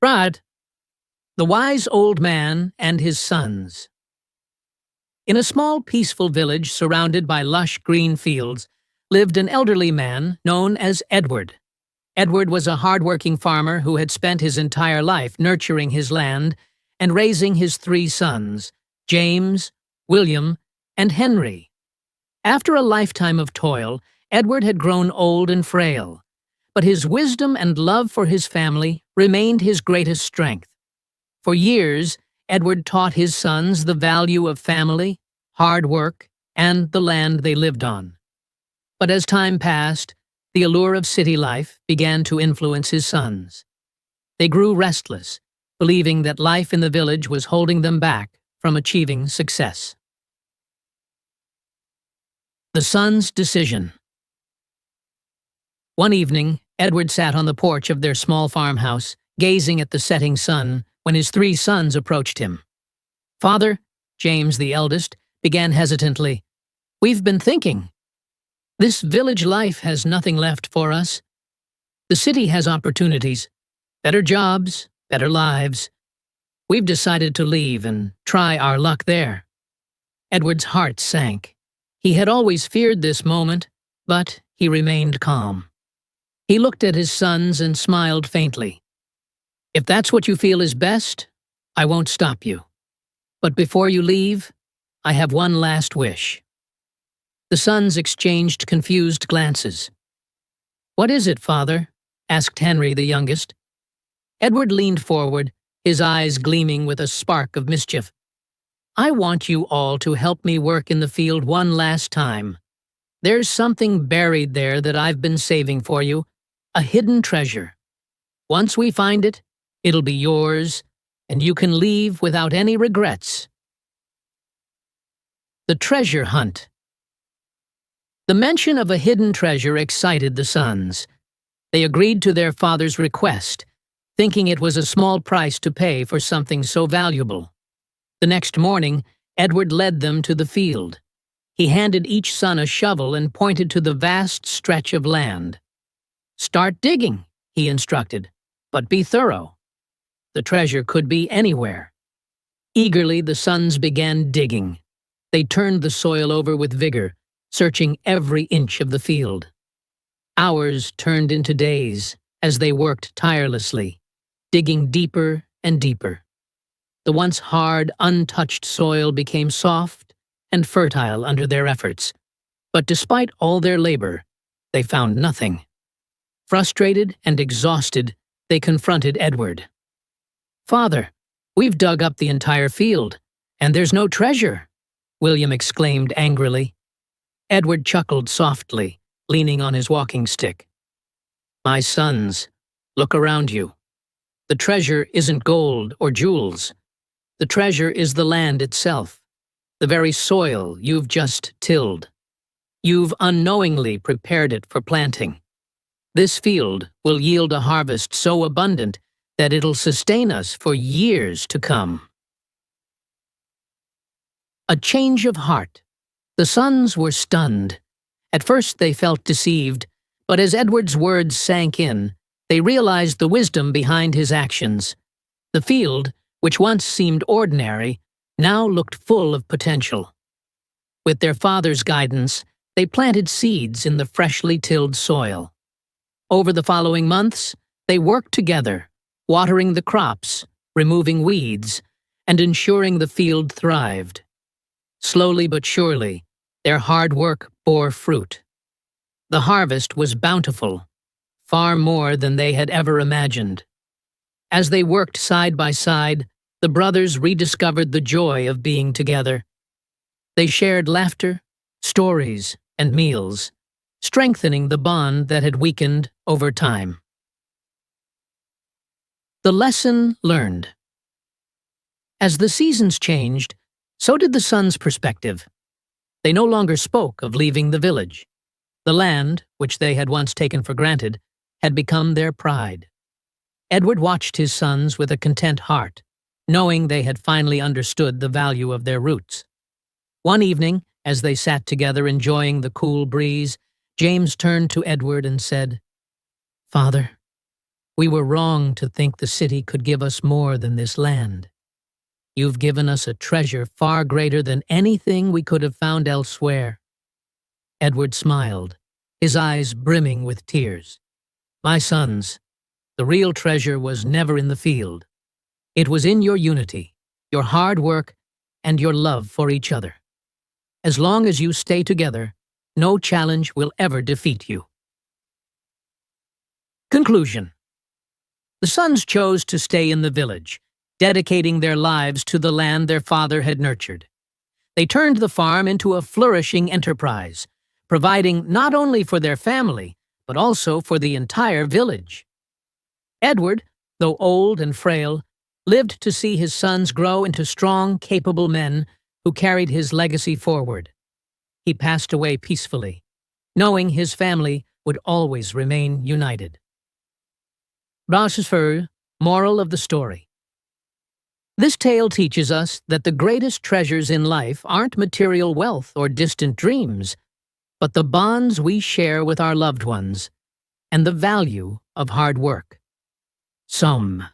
But the wise old man and his sons. In a small, peaceful village surrounded by lush green fields lived an elderly man known as Edward. Edward was a hard-working farmer who had spent his entire life nurturing his land and raising his three sons, James, William, and Henry. After a lifetime of toil, Edward had grown old and frail, but his wisdom and love for his family remained his greatest strength. For years, Edward taught his sons the value of family, hard work, and the land they lived on. But as time passed, the allure of city life began to influence his sons. They grew restless, believing that life in the village was holding them back from achieving success. The Sons' Decision. One evening, Edward sat on the porch of their small farmhouse, gazing at the setting sun, when his three sons approached him. "Father," James, the eldest, began hesitantly, "we've been thinking. This village life has nothing left for us. The city has opportunities, better jobs, better lives. We've decided to leave and try our luck there." Edward's heart sank. He had always feared this moment, but he remained calm. He looked at his sons and smiled faintly. "If that's what you feel is best, I won't stop you. But before you leave, I have one last wish." The sons exchanged confused glances. "What is it, father?" asked Henry, the youngest. Edward leaned forward, his eyes gleaming with a spark of mischief. "I want you all to help me work in the field one last time. There's something buried there that I've been saving for you, a hidden treasure. Once we find it, it'll be yours, and you can leave without any regrets." The Treasure Hunt. The mention of a hidden treasure excited the sons. They agreed to their father's request, thinking it was a small price to pay for something so valuable. The next morning, Edward led them to the field. He handed each son a shovel and pointed to the vast stretch of land. "Start digging," he instructed, "but be thorough. The treasure could be anywhere." Eagerly, the sons began digging. They turned the soil over with vigor, searching every inch of the field. Hours turned into days as they worked tirelessly, digging deeper and deeper. The once hard, untouched soil became soft and fertile under their efforts. But despite all their labor, they found nothing. Frustrated and exhausted, they confronted Edward. "Father, we've dug up the entire field, and there's no treasure," William exclaimed angrily. Edward chuckled softly, leaning on his walking stick. "My sons, look around you. The treasure isn't gold or jewels. The treasure is the land itself, the very soil you've just tilled. You've unknowingly prepared it for planting. This field will yield a harvest so abundant that it'll sustain us for years to come." A change of heart. The sons were stunned. At first they felt deceived, but as Edward's words sank in, they realized the wisdom behind his actions. The field, which once seemed ordinary, now looked full of potential. With their father's guidance, they planted seeds in the freshly tilled soil. Over the following months, they worked together, watering the crops, removing weeds, and ensuring the field thrived. Slowly but surely, their hard work bore fruit. The harvest was bountiful, far more than they had ever imagined. As they worked side by side, the brothers rediscovered the joy of being together. They shared laughter, stories, and meals, strengthening the bond that had weakened over time. The lesson learned. As the seasons changed, so did the sons' perspective. They no longer spoke of leaving the village. The land, which they had once taken for granted, had become their pride. Edward watched his sons with a content heart, knowing they had finally understood the value of their roots. One evening, as they sat together enjoying the cool breeze, James turned to Edward and said, "Father, We were wrong to think the city could give us more than this land. You've given us a treasure far greater than anything we could have found elsewhere." Edward smiled, his eyes brimming with tears. "My sons, the real treasure was never in the field. It was in your unity, your hard work, and your love for each other. As long as you stay together, no challenge will ever defeat you." Conclusion. The sons chose to stay in the village, dedicating their lives to the land their father had nurtured. They turned the farm into a flourishing enterprise, providing not only for their family, but also for the entire village. Edward, though old and frail, lived to see his sons grow into strong, capable men who carried his legacy forward. He passed away peacefully, knowing his family would always remain united. Brassesford, moral of the story. This tale teaches us that the greatest treasures in life aren't material wealth or distant dreams, but the bonds we share with our loved ones and the value of hard work. Somme.